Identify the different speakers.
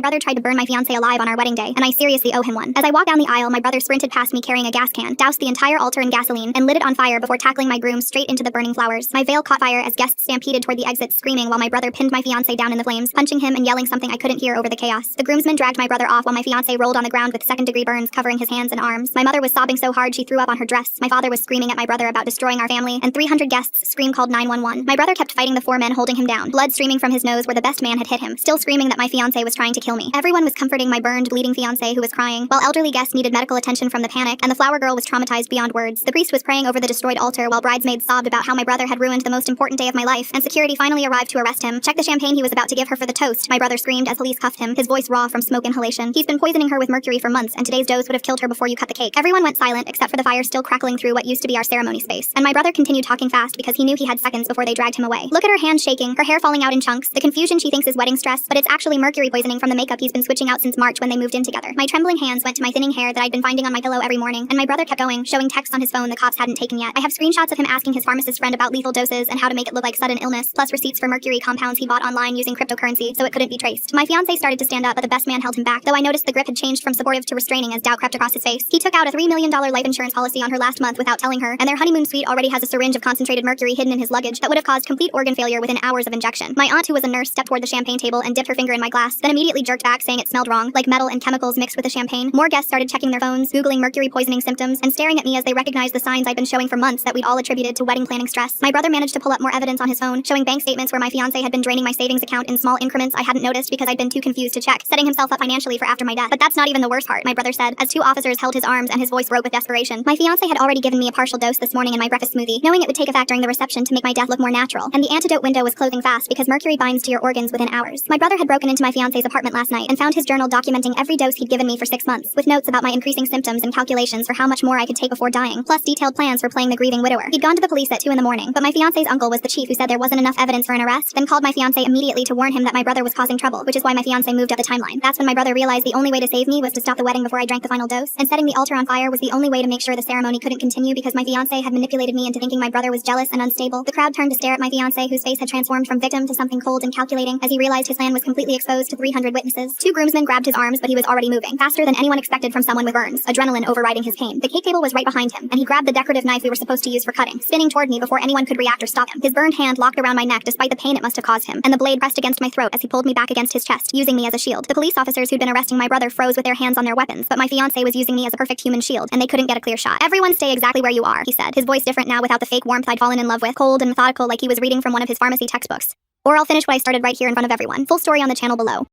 Speaker 1: brother tried to burn my fiancé alive on our wedding day, and I seriously owe him one. As I walked down the aisle, my brother sprinted past me carrying a gas can, doused the entire altar in gasoline, and lit it on fire before tackling my groom straight into the burning flowers. My veil caught fire as guests stampeded toward the exit, screaming while my brother pinned my fiancé down in the flames, punching him and yelling something I couldn't hear over the chaos. The groomsmen dragged my brother off while my fiancé rolled on the ground with second-degree burns covering his hands and arms. My mother was sobbing so hard she threw up on her dress. My father was screaming at my brother about destroying our family, and 300 guests called 911. My brother kept fighting the 4 men holding him down, blood streaming from his nose where the best man had hit him, still screaming that my fiancé was trying to kill me. Everyone was comforting my burned, bleeding fiancé who was crying, while elderly guests needed medical attention from the panic, and the flower girl was traumatized beyond words. The priest was praying over the destroyed altar while bridesmaids sobbed about how my brother had ruined the most important day of my life, and security finally arrived to arrest him. Check the champagne he was about to give her for the toast, my brother screamed as police cuffed him, his voice raw from smoke inhalation. He's been poisoning her with mercury for months, and today's dose would have killed her before you cut the cake. Everyone went silent except for the fire still crackling through what used to be our ceremony space, and my brother continued talking fast because he knew he had seconds before they dragged him away. Look at her hands shaking, her hair falling out in chunks, the confusion she thinks is wedding stress, but it's actually mercury poisoning from the makeup he's been switching out since March when they moved in together. My trembling hands went to my thinning hair that I'd been finding on my pillow every morning, and my brother kept going, showing texts on his phone the cops hadn't taken yet. I have screenshots of him asking his pharmacist friend about lethal doses and how to make it look like sudden illness, plus receipts for mercury compounds he bought online using cryptocurrency so it couldn't be traced. My fiancé started to stand up, but the best man held him back, though I noticed the grip had changed from supportive to restraining as doubt crept across his face. He took out a $3 million life insurance policy on her last month without telling her, and their honeymoon suite already has a syringe of concentrated mercury hidden in his luggage that would have caused complete organ failure within hours of injection. My aunt, who was a nurse, stepped toward the champagne table and dipped her finger in my glass, then immediately jerked back saying it smelled wrong, like metal and chemicals mixed with the champagne. More guests started checking their phones, googling mercury poisoning symptoms, and staring at me as they recognized the signs I'd been showing for months that we'd all attributed to wedding planning stress. My brother managed to pull up more evidence on his phone, showing bank statements where my fiancé had been draining my savings account in small increments I hadn't noticed because I'd been too confused to check, setting himself up financially for after my death. But that's not even the worst part, my brother said, as 2 officers held his arms and his voice broke with desperation. My fiancé had already given me a partial dose this morning in my breakfast smoothie, knowing it would take effect during the reception to make my death look more natural, and the antidote window was closing fast because mercury binds to your organs within hours. My brother had broken into my fiancé's apartment last night and found his journal documenting every dose he'd given me for 6 months, with notes about my increasing symptoms and calculations for how much more I could take before dying, plus detailed plans for playing the grieving widower. He'd gone to the police at 2 in the morning, but my fiancé's uncle was the chief who said there wasn't enough evidence for an arrest, then called my fiancé immediately to warn him that my brother was causing trouble, which is why my fiancé moved up the timeline. That's when my brother realized the only way to save me was to stop the wedding before I drank the final dose, and setting the altar on fire was the only way to make sure the ceremony couldn't continue because my fiancé had manipulated me into thinking my brother was jealous and unstable. The crowd turned to stare at my fiancé, whose face had transformed from victim to something cold and calculating as he realized his plan was completely exposed to 300 witnesses. 2 groomsmen grabbed his arms, but he was already moving, faster than anyone expected from someone with burns, adrenaline overriding his pain. The cake table was right behind him, and he grabbed the decorative knife we were supposed to use for cutting, spinning toward me before anyone could react or stop him. His burned hand locked around my neck despite the pain it must have caused him, and the blade pressed against my throat as he pulled me back against his chest, using me as a shield. The police officers who'd been arresting my brother froze with their hands on their weapons, but my fiancé was using me as a perfect human shield, and they couldn't get a clear shot. "Everyone stay exactly where you are," he said, his voice different now without the fake warmth I'd fallen in love with, cold and methodical like he was reading from one of his pharmacy textbooks. "Or I'll finish what I started right here in front of everyone." Full story on the channel below.